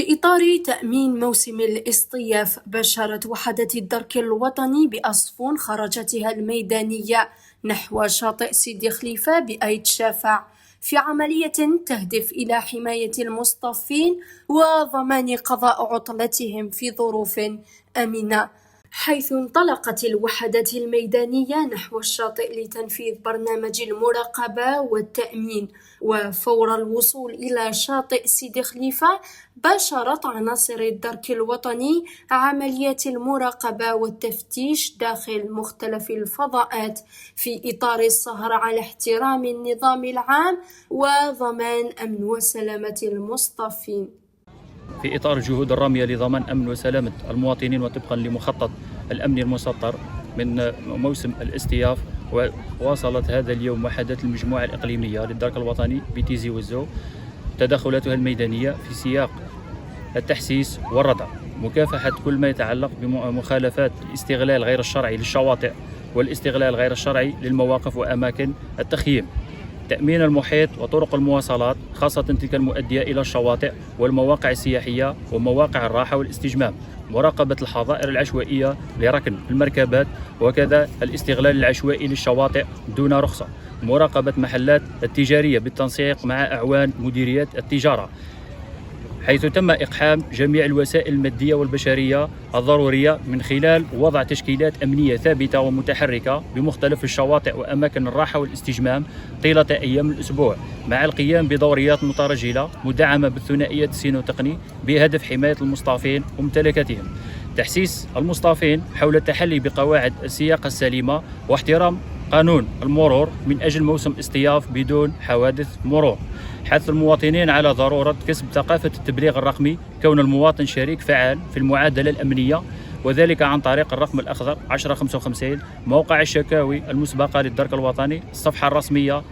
في إطار تأمين موسم الاصطياف، بشرت وحدة الدرك الوطني بأصفون خرجتها الميدانية نحو شاطئ سيدي خليفة بأيت شافع في عملية تهدف إلى حماية المصطافين وضمان قضاء عطلتهم في ظروف آمنة، حيث انطلقت الوحدة الميدانية نحو الشاطئ لتنفيذ برنامج المراقبة والتأمين. وفور الوصول إلى شاطئ سيدي خليفة، باشرت عناصر الدرك الوطني عمليات المراقبة والتفتيش داخل مختلف الفضاءات في إطار السهر على احترام النظام العام وضمان أمن وسلامة المصطفين. في إطار الجهود الرامية لضمان أمن وسلامة المواطنين وطبقا لمخطط الأمن المسطر من موسم الاصطياف، وواصلت هذا اليوم وحدة المجموعة الإقليمية للدرك الوطني بتيزي وزو تدخلاتها الميدانية في سياق التحسيس والردع، مكافحة كل ما يتعلق بمخالفات الاستغلال غير الشرعي للشواطئ والاستغلال غير الشرعي للمواقف وأماكن التخييم، تأمين المحيط وطرق المواصلات خاصة تلك المؤدية إلى الشواطئ والمواقع السياحية ومواقع الراحة والاستجمام، مراقبة الحظائر العشوائية لركن المركبات وكذا الاستغلال العشوائي للشواطئ دون رخصة، مراقبة محلات التجارية بالتنسيق مع أعوان مديريات التجارة، حيث تم إقحام جميع الوسائل المادية والبشرية الضرورية من خلال وضع تشكيلات أمنية ثابتة ومتحركة بمختلف الشواطئ وأماكن الراحة والاستجمام طيلة أيام الأسبوع، مع القيام بدوريات مترجلة مدعمة بالثنائية السينوتقني بهدف حماية المصطافين وممتلكاتهم، تحسيس المصطافين حول التحلي بقواعد السياقة السليمة واحترام قانون المرور من أجل موسم اصطياف بدون حوادث مرور، حث المواطنين على ضرورة كسب ثقافة التبليغ الرقمي، كون المواطن شريك فعال في المعادلة الأمنية، وذلك عن طريق الرقم الأخضر 1055، موقع الشكاوي المسبقة للدرك الوطني، الصفحة الرسمية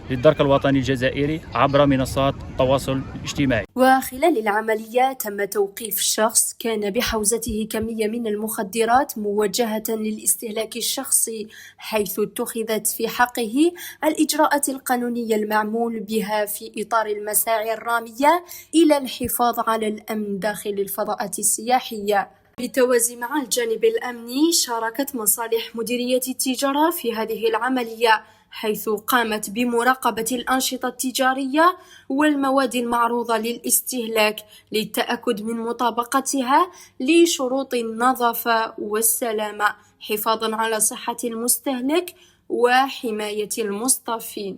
للدرك الوطني الجزائري عبر منصات التواصل الاجتماعي. وخلال العملية تم توقيف شخص كان بحوزته كمية من المخدرات موجهة للاستهلاك الشخصي، حيث اتخذت في حقه الإجراءات القانونية المعمول بها في إطار المساعي الرامية إلى الحفاظ على الأمن داخل الفضاءات السياحية. بالتوازي مع الجانب الأمني، شاركت مصالح مديرية التجارة في هذه العملية، حيث قامت بمراقبة الأنشطة التجارية والمواد المعروضة للاستهلاك للتأكد من مطابقتها لشروط النظافة والسلامة، حفاظا على صحة المستهلك وحماية المصطافين.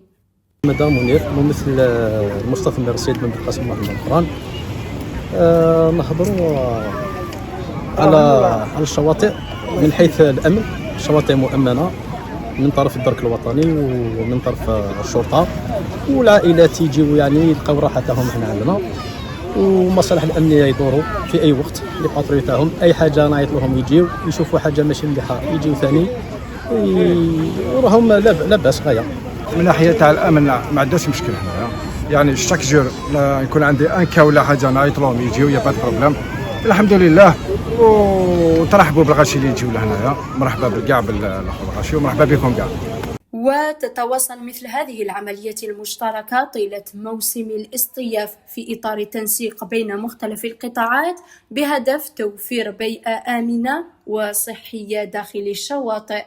مدام منير ممثل المصطفى الرصيد من القاسم محمد القران. نهضروا على الشواطئ من حيث الأمن، الشواطئ مؤمنة من طرف الدرك الوطني ومن طرف الشرطة، والعائلات يجيو يعني يلقاو راحتهم هنا عندنا، والمصالح الأمنية يدوروا في أي وقت لباترول تاعهم، أي حاجة نعيط لهم يجيو يشوفوا حاجة ماشي مليحة يجيو ثاني وراهم لاباس غاية. من ناحية تاع الأمن ما عندوش مشكل هنايا، يعني شاك جور يكون عندي انكا ولا حاجة نعيط لهم يجيو يا با بروبليم، الحمد لله. وترحبوا بالغاشي اللي يجيو لهنايا، مرحبا بالكاع بالغاشي ومرحبا بكم كاع. وتتواصل مثل هذه العمليات المشتركة طيلة موسم الاصطياف في إطار التنسيق بين مختلف القطاعات بهدف توفير بيئة آمنة وصحية داخل الشواطئ.